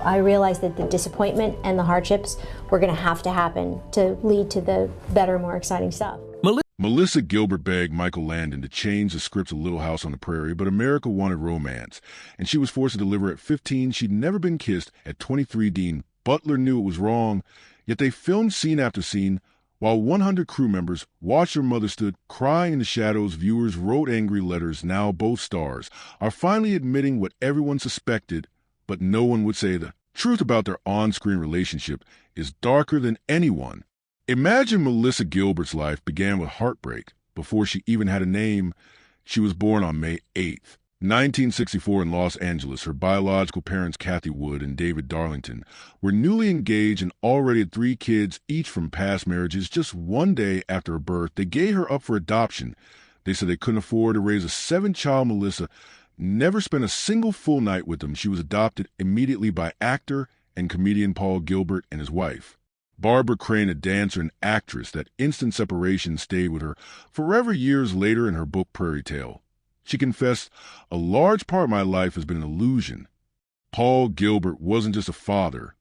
I realized that the disappointment and the hardships were going to happen to lead to the better, more exciting stuff. Melissa Gilbert begged Michael Landon to change the script of Little House on the Prairie, but America wanted romance, and she was forced to deliver at 15. She'd never been kissed. At 23, Dean Butler knew it was wrong, yet they filmed scene after scene. While 100 crew members watched their mother stood crying in the shadows, viewers wrote angry letters. Now both stars are finally admitting what everyone suspected, but no one would say. The truth about their on-screen relationship is darker than anyone. Imagine Melissa Gilbert's life began with heartbreak before she even had a name. She was born on May 8th, 1964 in Los Angeles. Her biological parents, Kathy Wood and David Darlington, were newly engaged and already had 3 kids, each from past marriages. Just one day after her birth, they gave her up for adoption. They said they couldn't afford to raise a 7-child Melissa. Never spent a single full night with them. She was adopted immediately by actor and comedian Paul Gilbert and his wife. Barbara Crane, a dancer and actress, that instant separation stayed with her forever. Years later, in her book Prairie Tale, she confessed, "A large part of my life has been an illusion." Paul Gilbert wasn't just a father.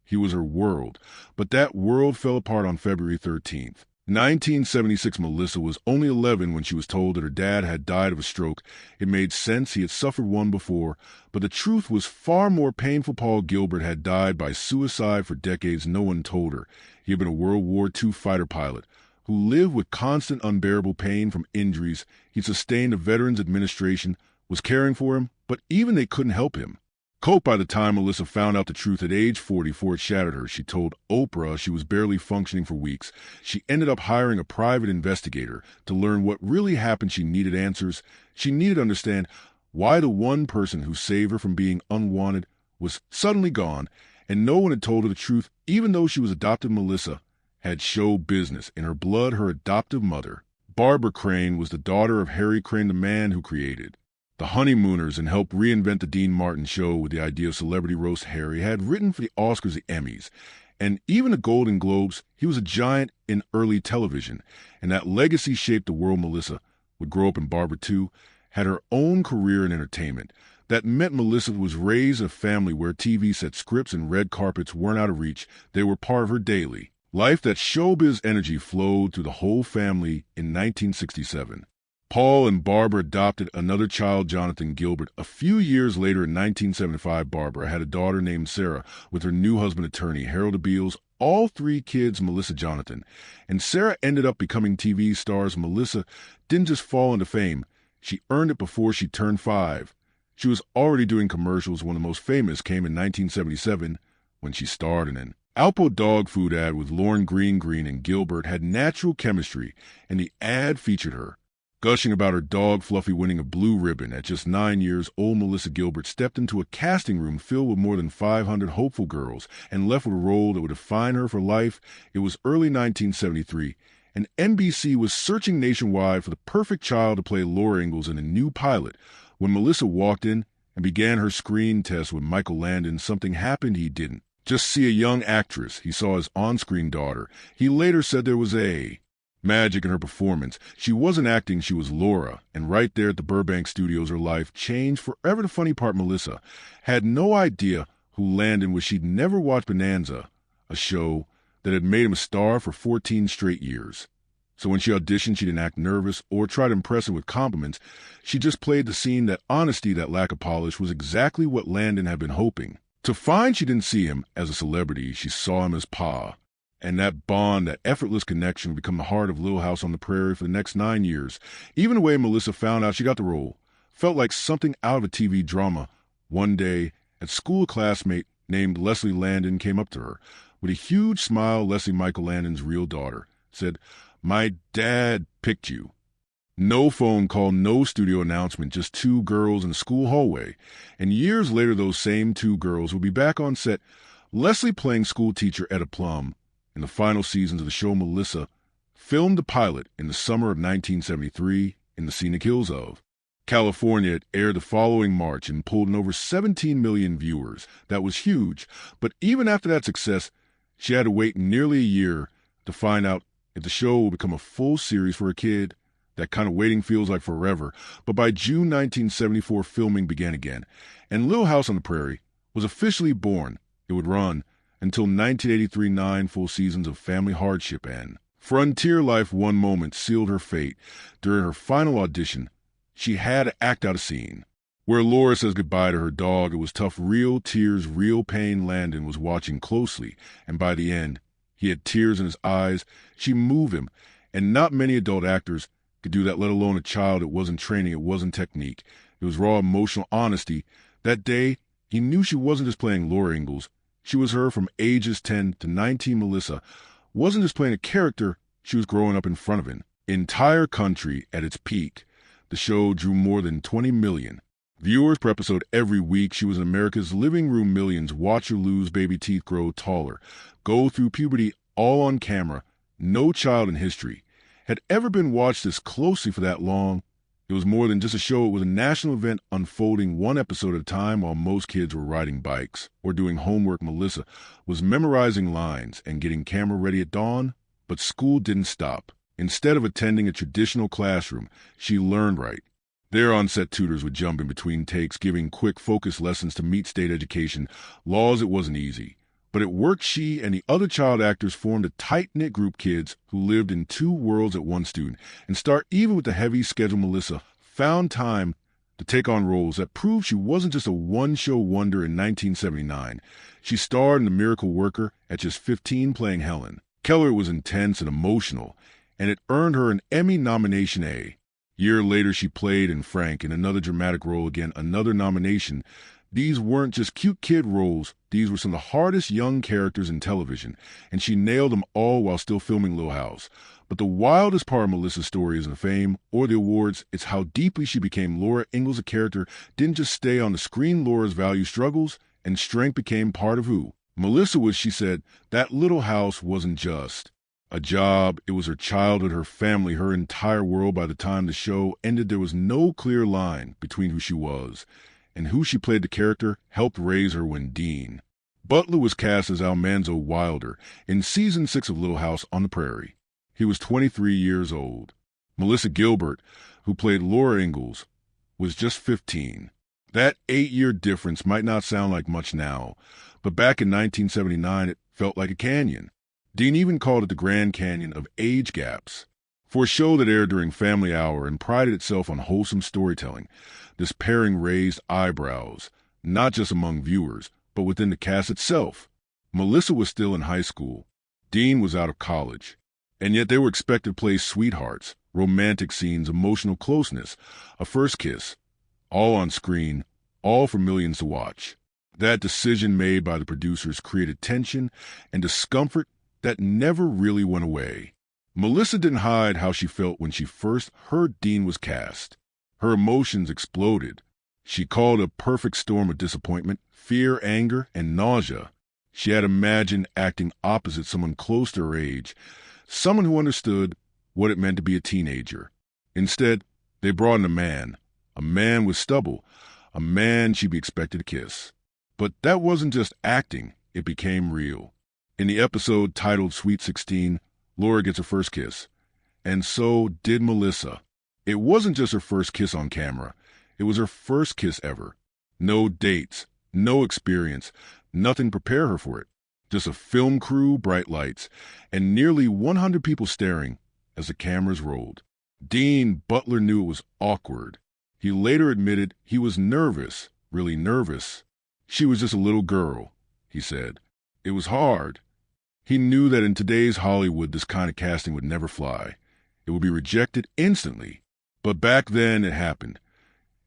He was her world. But that world fell apart on February 13th. 1976, Melissa was only 11 when she was told that her dad had died of a stroke. It made sense. He had suffered one before. But the truth was far more painful. Paul Gilbert had died by suicide. For decades, no one told her. He had been a World War II fighter pilot who lived with constant unbearable pain from injuries he sustained. The Veterans Administration was caring for him, but even they couldn't help him cope. By the time Melissa found out the truth at age 44, it shattered her. She told Oprah she was barely functioning for weeks. She ended up hiring a private investigator to learn what really happened. She needed answers. She needed to understand why the one person who saved her from being unwanted was suddenly gone, and no one had told her the truth. Even though she was adopted, Melissa had show business in her blood. Her adoptive mother, Barbara Crane, was the daughter of Harry Crane, the man who created The Honeymooners and helped reinvent the Dean Martin show with the idea of celebrity roast. Harry had written for the Oscars, the Emmys, and even the Golden Globes. He was a giant in early television, and that legacy shaped the world Melissa would grow up in. Barbara, too, had her own career in entertainment. That meant Melissa was raised in a family where TV set scripts and red carpets weren't out of reach. They were part of her daily life. That showbiz energy flowed through the whole family. In 1967, Paul and Barbara adopted another child, Jonathan Gilbert. A few years later, in 1975, Barbara had a daughter named Sarah with her new husband, attorney Harold Beals. All 3 kids, Melissa, Jonathan, and Sarah, ended up becoming TV stars. Melissa didn't just fall into fame. She earned it before she turned 5. She was already doing commercials. One of the most famous came in 1977 when she starred in an Alpo dog food ad with Lauren Green. Green and Gilbert had natural chemistry, and the ad featured her gushing about her dog Fluffy winning a blue ribbon. At just 9 years old, Melissa Gilbert stepped into a casting room filled with more than 500 hopeful girls and left with a role that would define her for life. It was early 1973, and NBC was searching nationwide for the perfect child to play Laura Ingalls in a new pilot. When Melissa walked in and began her screen test with Michael Landon, something happened. He didn't just see a young actress. He saw his on-screen daughter. He later said there was a magic in her performance. She wasn't acting, she was Laura. And right there at the Burbank Studios, her life changed forever. The funny part, Melissa had no idea who Landon was. She'd never watched Bonanza, a show that had made him a star for 14 straight years. So when she auditioned, she didn't act nervous or try to impress him with compliments. She just played the scene. That honesty, that lack of polish, was exactly what Landon had been hoping to find. She didn't see him as a celebrity. She saw him as Pa. And that bond, that effortless connection, became the heart of Little House on the Prairie for the next 9 years. Even the way Melissa found out she got the role felt like something out of a TV drama. One day, at school, a classmate named Leslie Landon came up to her. With a huge smile, Leslie, Michael Landon's real daughter, said, "My dad picked you." No phone call, no studio announcement, just 2 girls in a school hallway. And years later, those same 2 girls would be back on set. Leslie playing school teacher Etta Plum. In the final seasons of the show, Melissa filmed the pilot in the summer of 1973 in the scenic hills of California. It aired the following March and pulled in over 17 million viewers. That was huge. But even after that success, she had to wait nearly a year to find out if the show will become a full series. For a kid, that kind of waiting feels like forever. But by June 1974, filming began again, and Little House on the Prairie was officially born. It would run until 1983, 9 full seasons of family hardship and frontier life. One moment sealed her fate. During her final audition, she had to act out a scene where Laura says goodbye to her dog. It was tough, real tears, real pain. Landon was watching closely, and by the end, he had tears in his eyes. She moved him, and not many adult actors could do that, let alone a child. It wasn't training, it wasn't technique. It was raw emotional honesty. That day, he knew she wasn't just playing Laura Ingalls. She was her from ages 10 to 19. Melissa wasn't just playing a character, she was growing up in front of an entire country at its peak. The show drew more than 20 million viewers per episode every week. She was in America's living room. Millions watch her lose baby teeth, grow taller, go through puberty, all on camera. No child in history had ever been watched this closely for that long. It was more than just a show. It was a national event unfolding one episode at a time. While most kids were riding bikes or doing homework, Melissa was memorizing lines and getting camera ready at dawn. But school didn't stop. Instead of attending a traditional classroom, she learned right. Their on-set tutors would jump in between takes, giving quick, focused lessons to meet state education laws. It wasn't easy, but it worked. She and the other child actors formed a tight-knit group, kids who lived in two worlds at one student. And start even with the heavy schedule, Melissa found time to take on roles that proved she wasn't just a one-show wonder. In 1979, she starred in The Miracle Worker at just 15, playing Helen Keller. Was intense and emotional, and it earned her an Emmy nomination. A year later, she played in Frank in another dramatic role, again another nomination. These weren't just cute kid roles. These were some of the hardest young characters in television, and she nailed them all while still filming Little House. But the wildest part of Melissa's story isn't the fame or the awards. It's how deeply she became Laura Ingalls. A character didn't just stay on the screen. Laura's value, struggles, and strength became part of who Melissa was. She said that Little House wasn't just a job. It was her childhood, her family, her entire world. By the time the show ended, there was no clear line between who she was and who she played. The character helped raise her. When Dean Butler was cast as Almanzo Wilder in season 6 of Little House on the Prairie, he was 23 years old. Melissa Gilbert, who played Laura Ingalls, was just 15. That 8-year difference might not sound like much now, but back in 1979, it felt like a canyon. Dean even called it the Grand Canyon of age gaps. For a show that aired during Family Hour and prided itself on wholesome storytelling, this pairing raised eyebrows, not just among viewers, but within the cast itself. Melissa was still in high school. Dean was out of college. And yet they were expected to play sweethearts, romantic scenes, emotional closeness, a first kiss, all on screen, all for millions to watch. That decision made by the producers created tension and discomfort that never really went away. Melissa didn't hide how she felt when she first heard Dean was cast. Her emotions exploded. She called a perfect storm of disappointment, fear, anger, and nausea. She had imagined acting opposite someone close to her age, someone who understood what it meant to be a teenager. Instead, they brought in a man with stubble, a man she'd be expected to kiss. But that wasn't just acting, it became real. In the episode titled Sweet 16, Laura gets her first kiss. And so did Melissa. It wasn't just her first kiss on camera. It was her first kiss ever. No dates, no experience, nothing prepared her for it. Just a film crew, bright lights, and nearly 100 people staring as the cameras rolled. Dean Butler knew it was awkward. He later admitted he was nervous, really nervous. She was just a little girl, he said. It was hard. He knew that in today's Hollywood, this kind of casting would never fly. It would be rejected instantly. But back then it happened,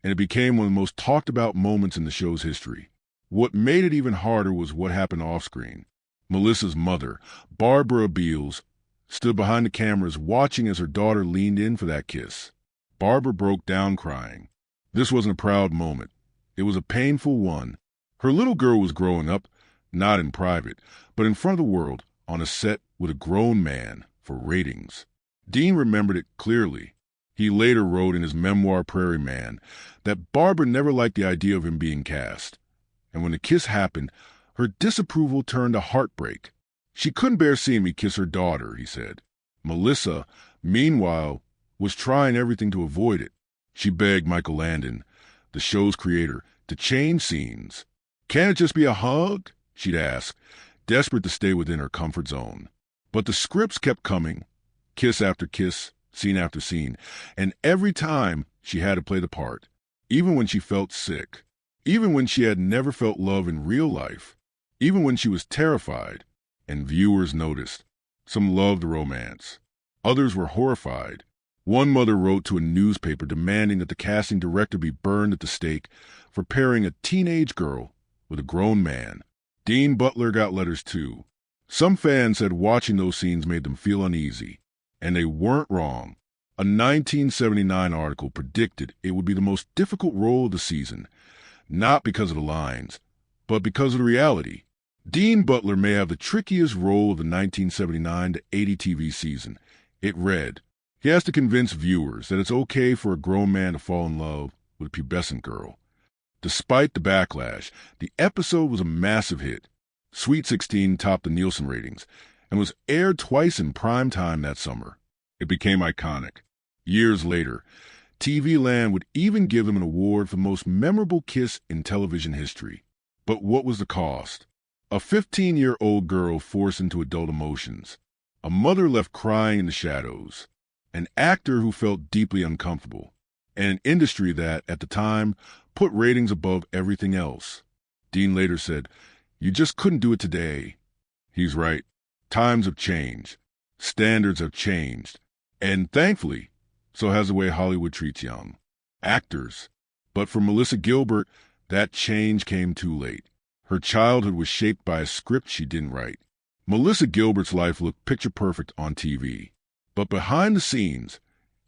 and it became one of the most talked about moments in the show's history. What made it even harder was what happened off screen. Melissa's mother, Barbara Beals, stood behind the cameras watching as her daughter leaned in for that kiss. Barbara broke down crying. This wasn't a proud moment. It was a painful one. Her little girl was growing up, not in private, but in front of the world, on a set with a grown man for ratings. Dean remembered it clearly. He later wrote in his memoir, Prairie Man, that Barbara never liked the idea of him being cast. And when the kiss happened, her disapproval turned to heartbreak. She couldn't bear seeing me kiss her daughter, he said. Melissa, meanwhile, was trying everything to avoid it. She begged Michael Landon, the show's creator, to change scenes. Can't it just be a hug? She'd ask, desperate to stay within her comfort zone. But the scripts kept coming, kiss after kiss, scene after scene, and every time she had to play the part, even when she felt sick, even when she had never felt love in real life, even when she was terrified, and viewers noticed. Some loved the romance. Others were horrified. One mother wrote to a newspaper demanding that the casting director be burned at the stake for pairing a teenage girl with a grown man. Dean Butler got letters too. Some fans said watching those scenes made them feel uneasy, and they weren't wrong. A 1979 article predicted it would be the most difficult role of the season, not because of the lines, but because of the reality. Dean Butler may have the trickiest role of the 1979 to 80 TV season. It read, he has to convince viewers that it's okay for a grown man to fall in love with a pubescent girl. Despite the backlash, the episode was a massive hit. Sweet 16 topped the Nielsen ratings and was aired twice in prime time that summer. It became iconic. Years later, TV Land would even give them an award for the most memorable kiss in television history. But what was the cost? A 15-year-old girl forced into adult emotions. A mother left crying in the shadows. An actor who felt deeply uncomfortable. And an industry that, at the time, put ratings above everything else. Dean later said, "You just couldn't do it today." He's right. Times have changed. Standards have changed. And thankfully, so has the way Hollywood treats young actors. But for Melissa Gilbert, that change came too late. Her childhood was shaped by a script she didn't write. Melissa Gilbert's life looked picture perfect on TV. But behind the scenes,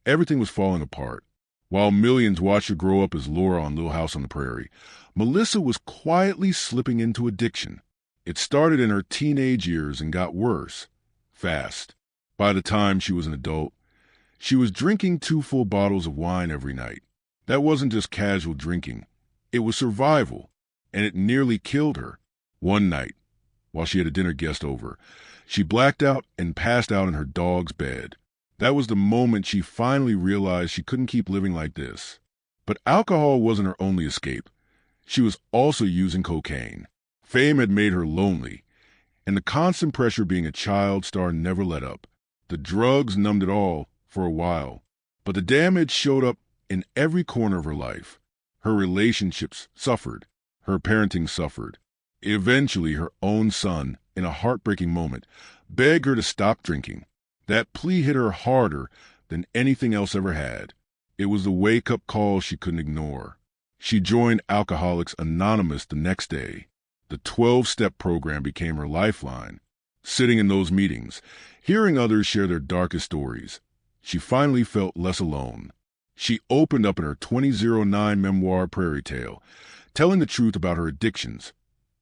everything was falling apart. While millions watched her grow up as Laura on Little House on the Prairie, Melissa was quietly slipping into addiction. It started in her teenage years and got worse, fast. By the time she was an adult, she was drinking 2 full bottles of wine every night. That wasn't just casual drinking. It was survival, and it nearly killed her. One night, while she had a dinner guest over, she blacked out and passed out in her dog's bed. That was the moment she finally realized she couldn't keep living like this. But alcohol wasn't her only escape. She was also using cocaine. Fame had made her lonely, and the constant pressure being a child star never let up. The drugs numbed it all for a while, but the damage showed up in every corner of her life. Her relationships suffered. Her parenting suffered. Eventually, her own son, in a heartbreaking moment, begged her to stop drinking. That plea hit her harder than anything else ever had. It was the wake-up call she couldn't ignore. She joined Alcoholics Anonymous the next day. The 12-step program became her lifeline. Sitting in those meetings, hearing others share their darkest stories, she finally felt less alone. She opened up in her 2009 memoir Prairie Tale, telling the truth about her addictions,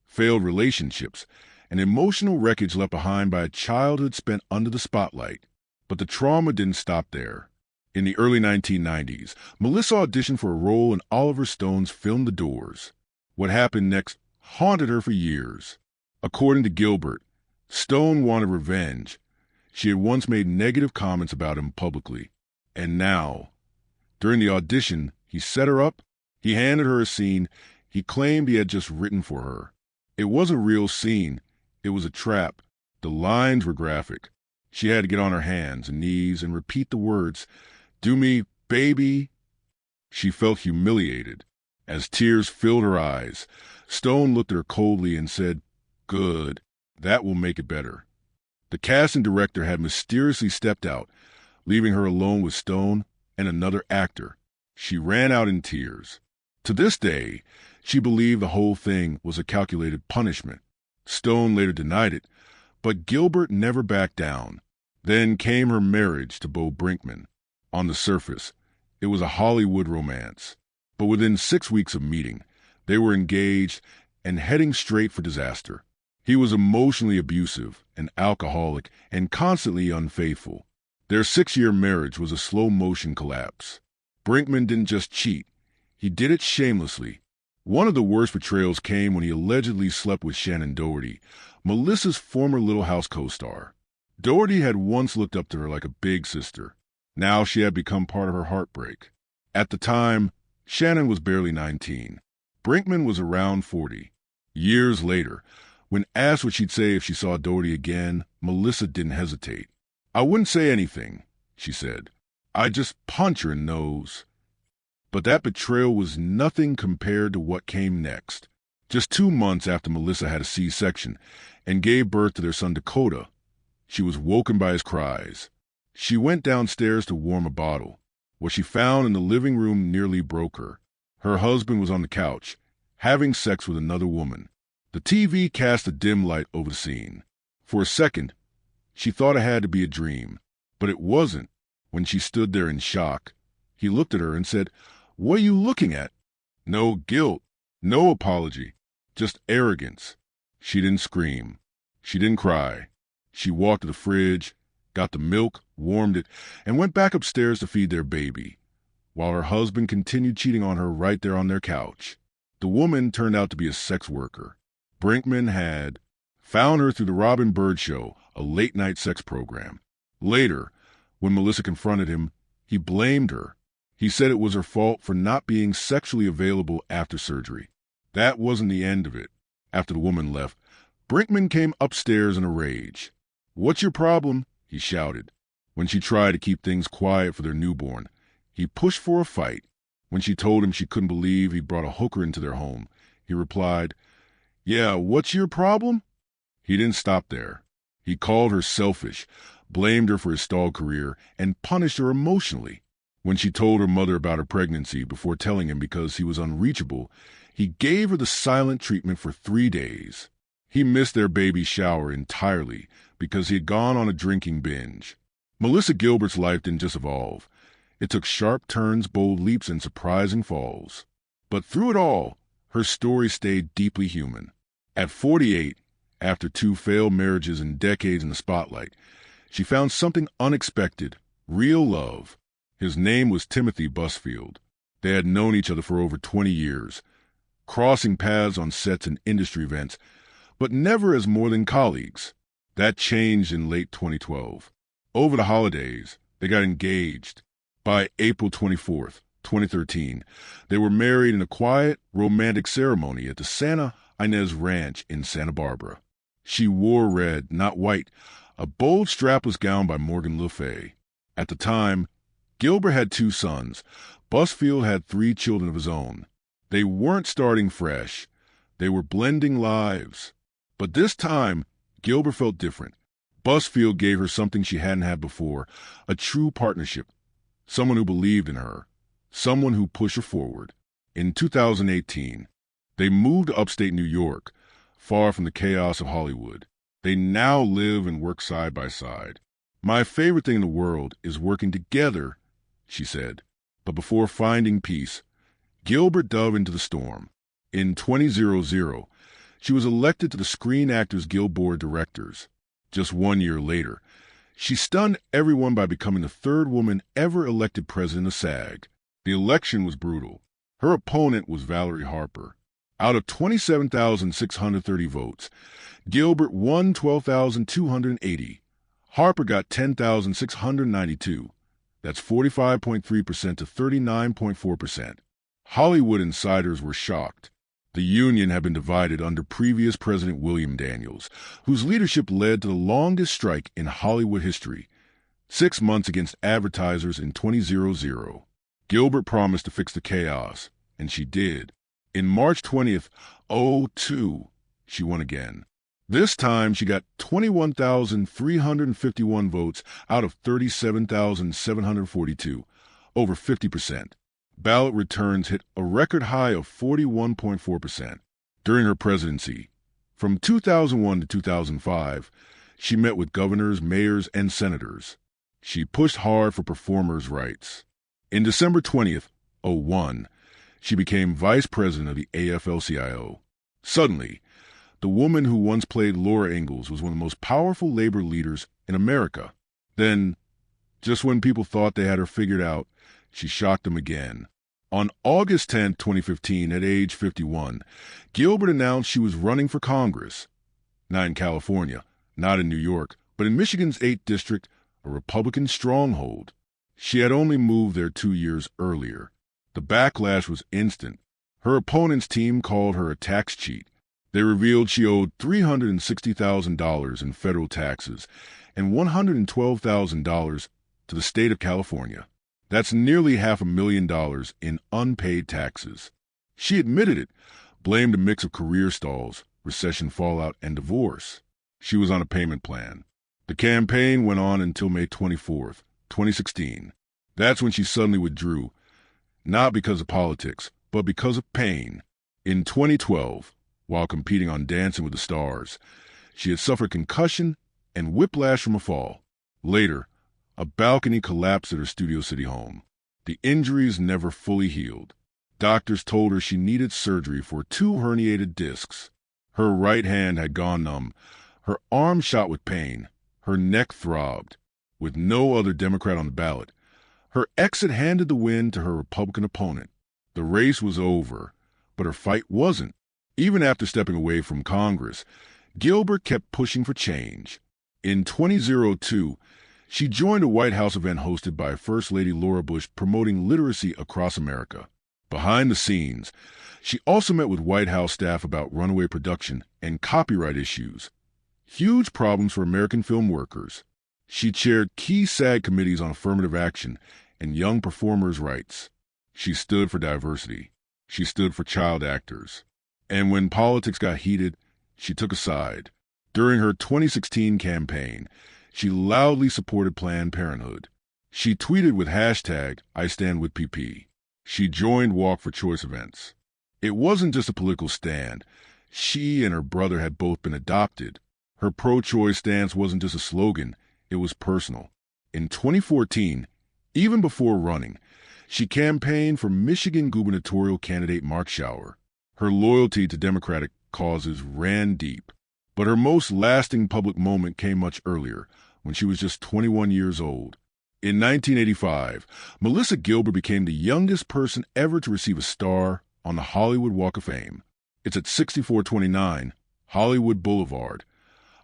failed relationships, and emotional wreckage left behind by a childhood spent under the spotlight. But the trauma didn't stop there. In the early 1990s, Melissa auditioned for a role in Oliver Stone's film The Doors. What happened next haunted her for years. According to Gilbert, Stone wanted revenge. She had once made negative comments about him publicly. And now, during the audition, he set her up. He handed her a scene he claimed he had just written for her. It wasn't a real scene. It was a trap. The lines were graphic. She had to get on her hands and knees and repeat the words, "Do me, baby." She felt humiliated. As tears filled her eyes, Stone looked at her coldly and said, "Good. That will make it better." The casting director had mysteriously stepped out, leaving her alone with Stone and another actor. She ran out in tears. To this day, she believed the whole thing was a calculated punishment. Stone later denied it, but Gilbert never backed down. Then came her marriage to Bo Brinkman. On the surface, it was a Hollywood romance. But within 6 weeks of meeting, they were engaged and heading straight for disaster. He was emotionally abusive, an alcoholic, and constantly unfaithful. Their 6-year marriage was a slow-motion collapse. Brinkman didn't just cheat. He did it shamelessly. One of the worst betrayals came when he allegedly slept with Shannon Doherty, Melissa's former Little House co-star. Doherty had once looked up to her like a big sister. Now she had become part of her heartbreak. At the time, Shannon was barely 19. Brinkman was around 40. Years later, when asked what she'd say if she saw Doherty again, Melissa didn't hesitate. "I wouldn't say anything," she said. "I'd just punch her in the nose." But that betrayal was nothing compared to what came next. Just 2 months after Melissa had a C-section and gave birth to their son Dakota, she was woken by his cries. She went downstairs to warm a bottle. What she found in the living room nearly broke her. Her husband was on the couch, having sex with another woman. The TV cast a dim light over the scene. For a second, she thought it had to be a dream, but it wasn't. When she stood there in shock, he looked at her and said, "What are you looking at?" No guilt, no apology, just arrogance. She didn't scream. She didn't cry. She walked to the fridge, got the milk, warmed it, and went back upstairs to feed their baby, while her husband continued cheating on her right there on their couch. The woman turned out to be a sex worker. Brinkman had found her through the Robin Bird Show, a late-night sex program. Later, when Melissa confronted him, he blamed her. He said it was her fault for not being sexually available after surgery. That wasn't the end of it. After the woman left, Brinkman came upstairs in a rage. "What's your problem?" he shouted. When she tried to keep things quiet for their newborn, he pushed for a fight. When she told him she couldn't believe he'd brought a hooker into their home, he replied, "Yeah, what's your problem?" He didn't stop there. He called her selfish, blamed her for his stalled career, and punished her emotionally. When she told her mother about her pregnancy before telling him because he was unreachable, he gave her the silent treatment for 3 days. He missed their baby shower entirely because he had gone on a drinking binge. Melissa Gilbert's life didn't just evolve. It took sharp turns, bold leaps, and surprising falls. But through it all, her story stayed deeply human. At 48, after 2 failed marriages and decades in the spotlight, she found something unexpected, real love. His name was Timothy Busfield. They had known each other for over 20 years, crossing paths on sets and industry events, but never as more than colleagues. That changed in late 2012. Over the holidays, they got engaged. By April 24th, 2013, they were married in a quiet, romantic ceremony at the Santa Ynez Ranch in Santa Barbara. She wore red, not white, a bold strapless gown by Morgan Le Fay. At the time, Gilbert had 2 sons. Busfield had 3 children of his own. They weren't starting fresh. They were blending lives. But this time, Gilbert felt different. Busfield gave her something she hadn't had before, a true partnership, someone who believed in her, someone who pushed her forward. In 2018, they moved to upstate New York, far from the chaos of Hollywood. They now live and work side by side. "My favorite thing in the world is working together," she said. But before finding peace, Gilbert dove into the storm. In 2000, she was elected to the Screen Actors Guild Board of Directors. Just 1 year later, she stunned everyone by becoming the 3rd woman ever elected president of SAG. The election was brutal. Her opponent was Valerie Harper. Out of 27,630 votes, Gilbert won 12,280. Harper got 10,692. That's 45.3% to 39.4%. Hollywood insiders were shocked. The union had been divided under previous President William Daniels, whose leadership led to the longest strike in Hollywood history, 6 months against advertisers in 2000. Gilbert promised to fix the chaos, and she did. In March 20th, 2002, she won again. This time, she got 21,351 votes out of 37,742, over 50%. Ballot returns hit a record high of 41.4%. During her presidency, from 2001 to 2005, she met with governors, mayors, and senators. She pushed hard for performers' rights. In December 20th, 2001, she became vice president of the AFL-CIO. Suddenly, the woman who once played Laura Ingalls was one of the most powerful labor leaders in America. Then, just when people thought they had her figured out, she shocked them again. On August 10, 2015, at age 51, Gilbert announced she was running for Congress. Not in California, not in New York, but in Michigan's 8th District, a Republican stronghold. She had only moved there 2 years earlier. The backlash was instant. Her opponent's team called her a tax cheat. They revealed she owed $360,000 in federal taxes and $112,000 to the state of California. That's nearly $500,000 in unpaid taxes. She admitted it, blamed a mix of career stalls, recession fallout, and divorce. She was on a payment plan. The campaign went on until May 24th, 2016. That's when she suddenly withdrew, not because of politics, but because of pain. In 2012, while competing on Dancing with the Stars, she had suffered concussion and whiplash from a fall. Later, a balcony collapsed at her Studio City home. The injuries never fully healed. Doctors told her she needed surgery for 2 herniated discs. Her right hand had gone numb, her arm shot with pain, her neck throbbed. With no other Democrat on the ballot, her exit handed the win to her Republican opponent. The race was over, but her fight wasn't. Even after stepping away from Congress, Gilbert kept pushing for change. In 2002, she joined a White House event hosted by First Lady Laura Bush promoting literacy across America. Behind the scenes, she also met with White House staff about runaway production and copyright issues, huge problems for American film workers. She chaired key SAG committees on affirmative action and young performers' rights. She stood for diversity. She stood for child actors. And when politics got heated, she took a side. During her 2016 campaign, she loudly supported Planned Parenthood. She tweeted with hashtag #IStandWithPP. She joined Walk for Choice events. It wasn't just a political stand. She and her brother had both been adopted. Her pro-choice stance wasn't just a slogan, it was personal. In 2014, even before running, she campaigned for Michigan gubernatorial candidate Mark Schauer. Her loyalty to Democratic causes ran deep. But her most lasting public moment came much earlier, when she was just 21 years old. In 1985, Melissa Gilbert became the youngest person ever to receive a star on the Hollywood Walk of Fame. It's at 6429 Hollywood Boulevard,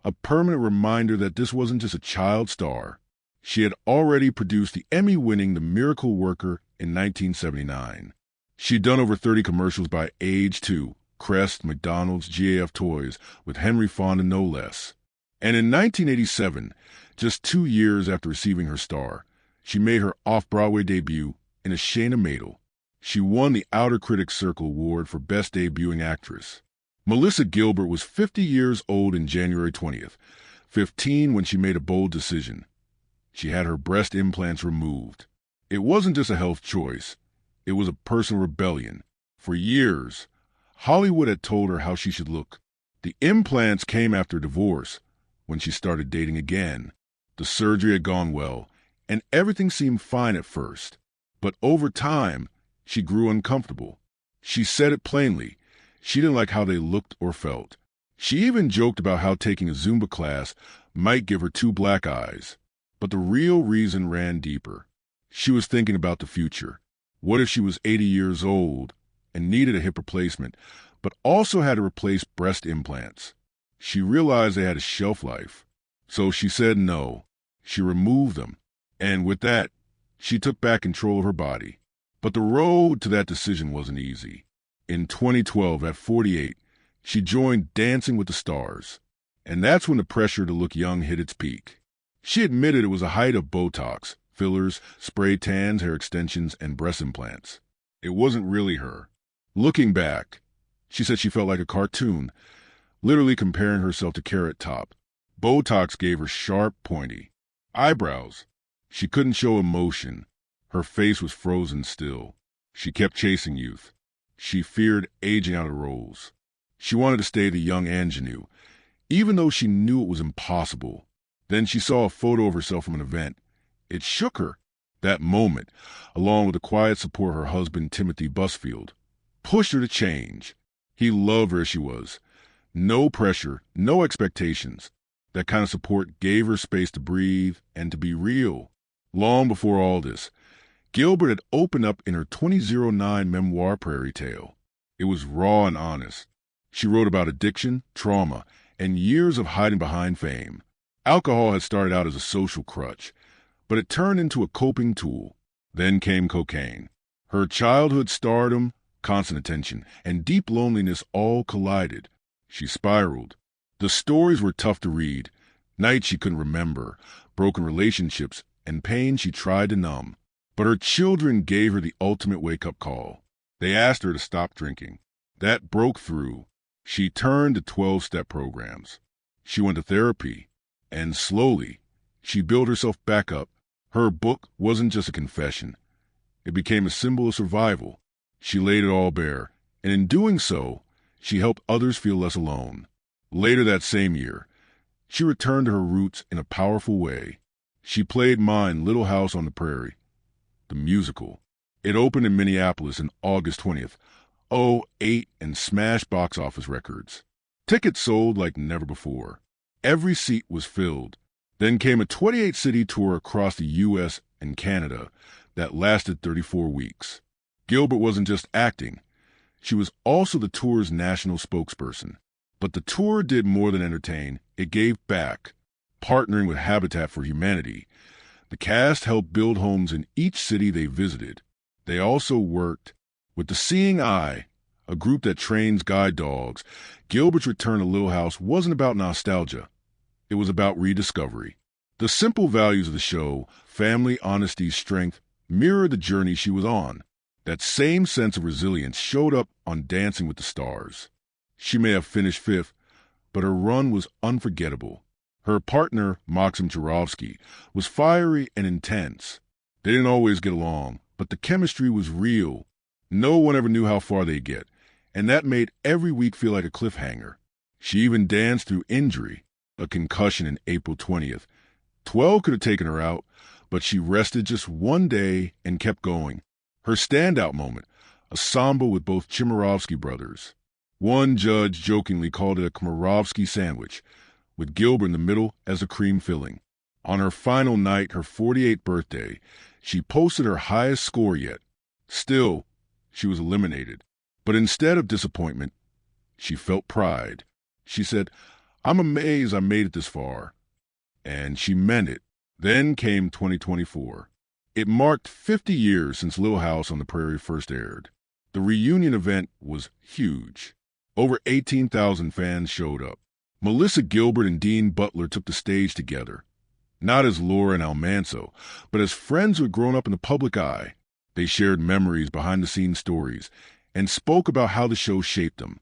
a permanent reminder that this wasn't just a child star. She had already produced the Emmy-winning The Miracle Worker in 1979. She'd done over 30 commercials by age 2, Crest, McDonald's, GAF Toys, with Henry Fonda no less. And in 1987, just 2 years after receiving her star, she made her off-Broadway debut in A Shayna Maidel. She won the Outer Critics Circle Award for Best Debuting Actress. Melissa Gilbert was 50 years old in January 20th, 15 when she made a bold decision. She had her breast implants removed. It wasn't just a health choice. It was a personal rebellion. For years, Hollywood had told her how she should look. The implants came after divorce, when she started dating again. The surgery had gone well, and everything seemed fine at first. But over time, she grew uncomfortable. She said it plainly. She didn't like how they looked or felt. She even joked about how taking a Zumba class might give her 2 black eyes. But the real reason ran deeper. She was thinking about the future. What if she was 80 years old and needed a hip replacement, but also had to replace breast implants? She realized they had a shelf life. So she said no. She removed them. And with that, she took back control of her body. But the road to that decision wasn't easy. In 2012, at 48, she joined Dancing with the Stars. And that's when the pressure to look young hit its peak. She admitted it was a height of Botox, fillers, spray tans, hair extensions, and breast implants. It wasn't really her. Looking back, she said she felt like a cartoon, literally comparing herself to Carrot Top. Botox gave her sharp, pointy eyebrows. She couldn't show emotion. Her face was frozen still. She kept chasing youth. She feared aging out of roles. She wanted to stay the young ingenue, even though she knew it was impossible. Then she saw a photo of herself from an event. It shook her. That moment, along with the quiet support her husband, Timothy Busfield, pushed her to change. He loved her as she was. No pressure, no expectations. That kind of support gave her space to breathe and to be real. Long before all this, Gilbert had opened up in her 2009 memoir, Prairie Tale. It was raw and honest. She wrote about addiction, trauma, and years of hiding behind fame. Alcohol had started out as a social crutch, but it turned into a coping tool. Then came cocaine. Her childhood stardom, constant attention, and deep loneliness all collided. She spiraled. The stories were tough to read. Nights she couldn't remember, broken relationships, and pain she tried to numb. But her children gave her the ultimate wake-up call. They asked her to stop drinking. That broke through. She turned to 12-step programs. She went to therapy. And slowly, she built herself back up. Her book wasn't just a confession. It became a symbol of survival. She laid it all bare, and in doing so, she helped others feel less alone. Later that same year, she returned to her roots in a powerful way. She played mine Little House on the Prairie, the musical. It opened in Minneapolis on August 20th, '08, and smashed box office records. Tickets sold like never before. Every seat was filled. Then came a 28-city tour across the U.S. and Canada that lasted 34 weeks. Gilbert wasn't just acting. She was also the tour's national spokesperson. But the tour did more than entertain. It gave back, partnering with Habitat for Humanity. The cast helped build homes in each city they visited. They also worked with the Seeing Eye, a group that trains guide dogs. Gilbert's return to Little House wasn't about nostalgia. It was about rediscovery. The simple values of the show, family, honesty, strength, mirrored the journey she was on. That same sense of resilience showed up on Dancing with the Stars. She may have finished fifth, but her run was unforgettable. Her partner, Maxim Charovsky, was fiery and intense. They didn't always get along, but the chemistry was real. No one ever knew how far they'd get, and that made every week feel like a cliffhanger. She even danced through injury, a concussion in April 20th. 12 could have taken her out, but she rested just one day and kept going. Her standout moment, a samba with both Chmielewski brothers. One judge jokingly called it a Chmielewski sandwich, with Gilbert in the middle as a cream filling. On her final night, her 48th birthday, she posted her highest score yet. Still, she was eliminated. But instead of disappointment, she felt pride. She said, "I'm amazed I made it this far." And she meant it. Then came 2024. It marked 50 years since Little House on the Prairie first aired. The reunion event was huge. Over 18,000 fans showed up. Melissa Gilbert and Dean Butler took the stage together, not as Laura and Almanzo, but as friends who had grown up in the public eye. They shared memories, behind-the-scenes stories, and spoke about how the show shaped them.